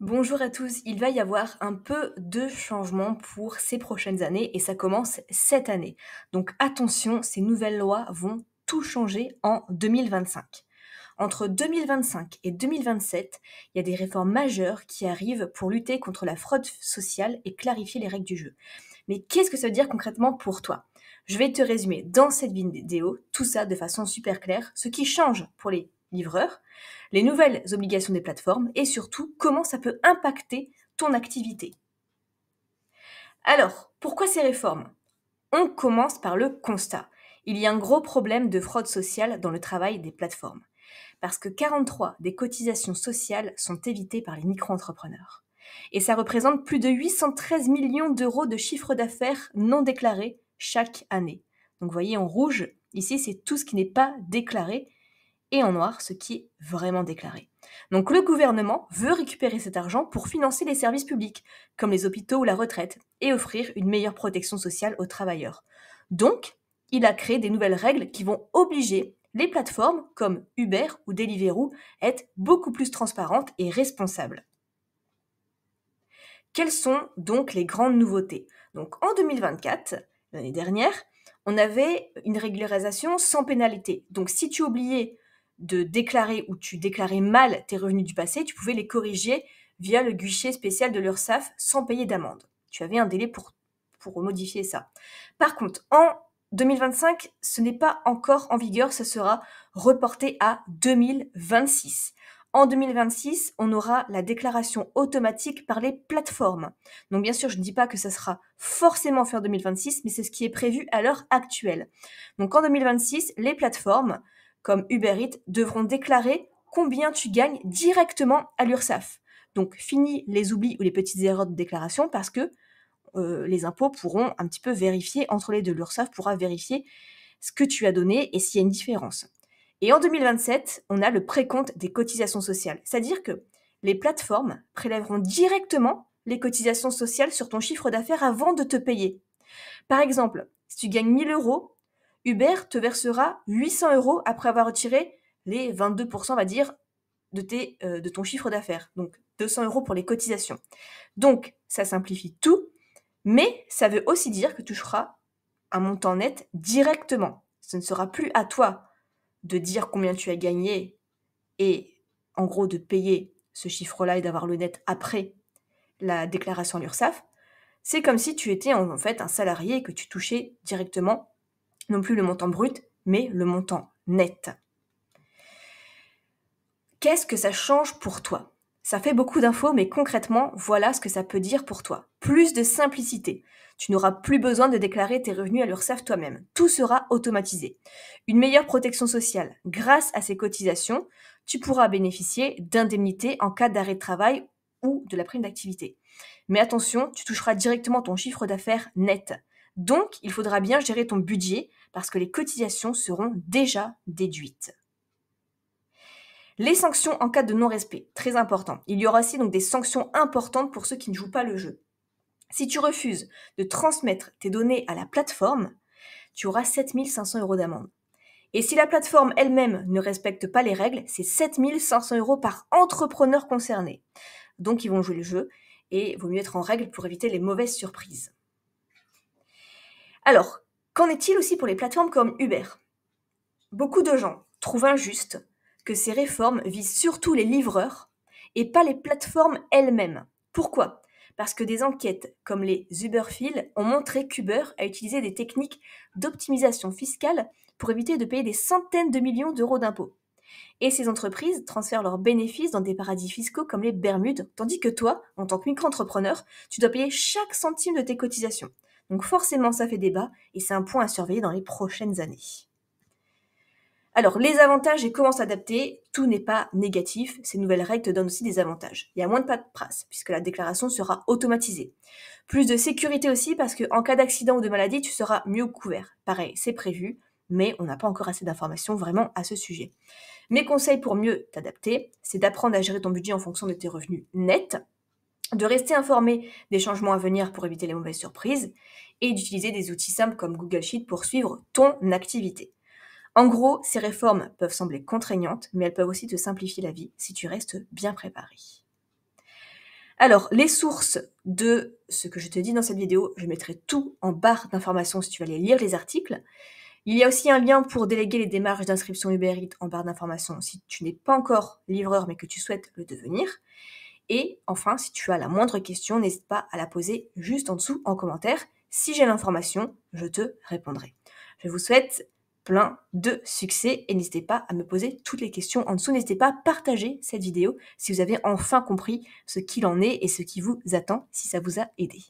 Bonjour à tous, il va y avoir un peu de changement pour ces prochaines années et ça commence cette année. Donc attention, ces nouvelles lois vont tout changer en 2025. Entre 2025 et 2027, il y a des réformes majeures qui arrivent pour lutter contre la fraude sociale et clarifier les règles du jeu. Mais qu'est-ce que ça veut dire concrètement pour toi? Je vais te résumer dans cette vidéo tout ça de façon super claire, ce qui change pour les livreurs, les nouvelles obligations des plateformes et surtout comment ça peut impacter ton activité. Alors, pourquoi ces réformes? On commence par le constat. Il y a un gros problème de fraude sociale dans le travail des plateformes, parce que 43 des cotisations sociales sont évitées par les micro-entrepreneurs. Et ça représente plus de 813 millions d'euros de chiffre d'affaires non déclaré chaque année. Donc vous voyez en rouge, ici c'est tout ce qui n'est pas déclaré, et en noir ce qui est vraiment déclaré. Donc le gouvernement veut récupérer cet argent pour financer les services publics, comme les hôpitaux ou la retraite, et offrir une meilleure protection sociale aux travailleurs. Donc, il a créé des nouvelles règles qui vont obliger les plateformes comme Uber ou Deliveroo à être beaucoup plus transparentes et responsables. Quelles sont donc les grandes nouveautés? Donc en 2024, l'année dernière, on avait une régularisation sans pénalité. Donc si tu oubliais de déclarer ou tu déclarais mal tes revenus du passé, tu pouvais les corriger via le guichet spécial de l'URSSAF sans payer d'amende. Tu avais un délai pour modifier ça. Par contre, en 2025, ce n'est pas encore en vigueur, ça sera reporté à 2026. En 2026, on aura la déclaration automatique par les plateformes. Donc bien sûr, je ne dis pas que ça sera forcément fait en 2026, mais c'est ce qui est prévu à l'heure actuelle. Donc en 2026, les plateformes, comme Uber Eats, devront déclarer combien tu gagnes directement à l'URSSAF. Donc fini les oublis ou les petites erreurs de déclaration parce que les impôts pourront un petit peu vérifier entre les deux. L'URSSAF pourra vérifier ce que tu as donné et s'il y a une différence. Et en 2027, on a le précompte des cotisations sociales. C'est-à-dire que les plateformes prélèveront directement les cotisations sociales sur ton chiffre d'affaires avant de te payer. Par exemple, si tu gagnes 1000 euros, Uber te versera 800 euros après avoir retiré les 22%, on va dire, de ton chiffre d'affaires. Donc 200 euros pour les cotisations. Donc, ça simplifie tout, mais ça veut aussi dire que tu toucheras un montant net directement. Ce ne sera plus à toi de dire combien tu as gagné et en gros de payer ce chiffre-là et d'avoir le net après la déclaration à l'URSSAF. C'est comme si tu étais en fait un salarié et que tu touchais directement non plus le montant brut, mais le montant net. Qu'est-ce que ça change pour toi? Ça fait beaucoup d'infos, mais concrètement, voilà ce que ça peut dire pour toi. Plus de simplicité. Tu n'auras plus besoin de déclarer tes revenus à l'URSSAF toi-même. Tout sera automatisé. Une meilleure protection sociale. Grâce à ces cotisations, tu pourras bénéficier d'indemnités en cas d'arrêt de travail ou de la prime d'activité. Mais attention, tu toucheras directement ton chiffre d'affaires net. Donc, il faudra bien gérer ton budget parce que les cotisations seront déjà déduites. Les sanctions en cas de non-respect, très important. Il y aura aussi donc des sanctions importantes pour ceux qui ne jouent pas le jeu. Si tu refuses de transmettre tes données à la plateforme, tu auras 7 500 euros d'amende. Et si la plateforme elle-même ne respecte pas les règles, c'est 7 500 euros par entrepreneur concerné. Donc ils vont jouer le jeu et il vaut mieux être en règle pour éviter les mauvaises surprises. Alors, qu'en est-il aussi pour les plateformes comme Uber? Beaucoup de gens trouvent injuste que ces réformes visent surtout les livreurs et pas les plateformes elles-mêmes. Pourquoi? Parce que des enquêtes comme les Uberfiles ont montré qu'Uber a utilisé des techniques d'optimisation fiscale pour éviter de payer des centaines de millions d'euros d'impôts. Et ces entreprises transfèrent leurs bénéfices dans des paradis fiscaux comme les Bermudes, tandis que toi, en tant que micro-entrepreneur, tu dois payer chaque centime de tes cotisations. Donc forcément, ça fait débat et c'est un point à surveiller dans les prochaines années. Alors, les avantages et comment s'adapter, tout n'est pas négatif. Ces nouvelles règles te donnent aussi des avantages. Il y a moins de paperasse, puisque la déclaration sera automatisée. Plus de sécurité aussi, parce qu'en cas d'accident ou de maladie, tu seras mieux couvert. Pareil, c'est prévu, mais on n'a pas encore assez d'informations vraiment à ce sujet. Mes conseils pour mieux t'adapter, c'est d'apprendre à gérer ton budget en fonction de tes revenus nets, de rester informé des changements à venir pour éviter les mauvaises surprises, et d'utiliser des outils simples comme Google Sheet pour suivre ton activité. En gros, ces réformes peuvent sembler contraignantes, mais elles peuvent aussi te simplifier la vie si tu restes bien préparé. Alors, les sources de ce que je te dis dans cette vidéo, je mettrai tout en barre d'informations si tu vas aller lire les articles. Il y a aussi un lien pour déléguer les démarches d'inscription Uber Eats en barre d'informations si tu n'es pas encore livreur mais que tu souhaites le devenir. Et enfin, si tu as la moindre question, n'hésite pas à la poser juste en dessous en commentaire. Si j'ai l'information, je te répondrai. Je vous souhaite plein de succès et n'hésitez pas à me poser toutes les questions en dessous. N'hésitez pas à partager cette vidéo si vous avez enfin compris ce qu'il en est et ce qui vous attend si ça vous a aidé.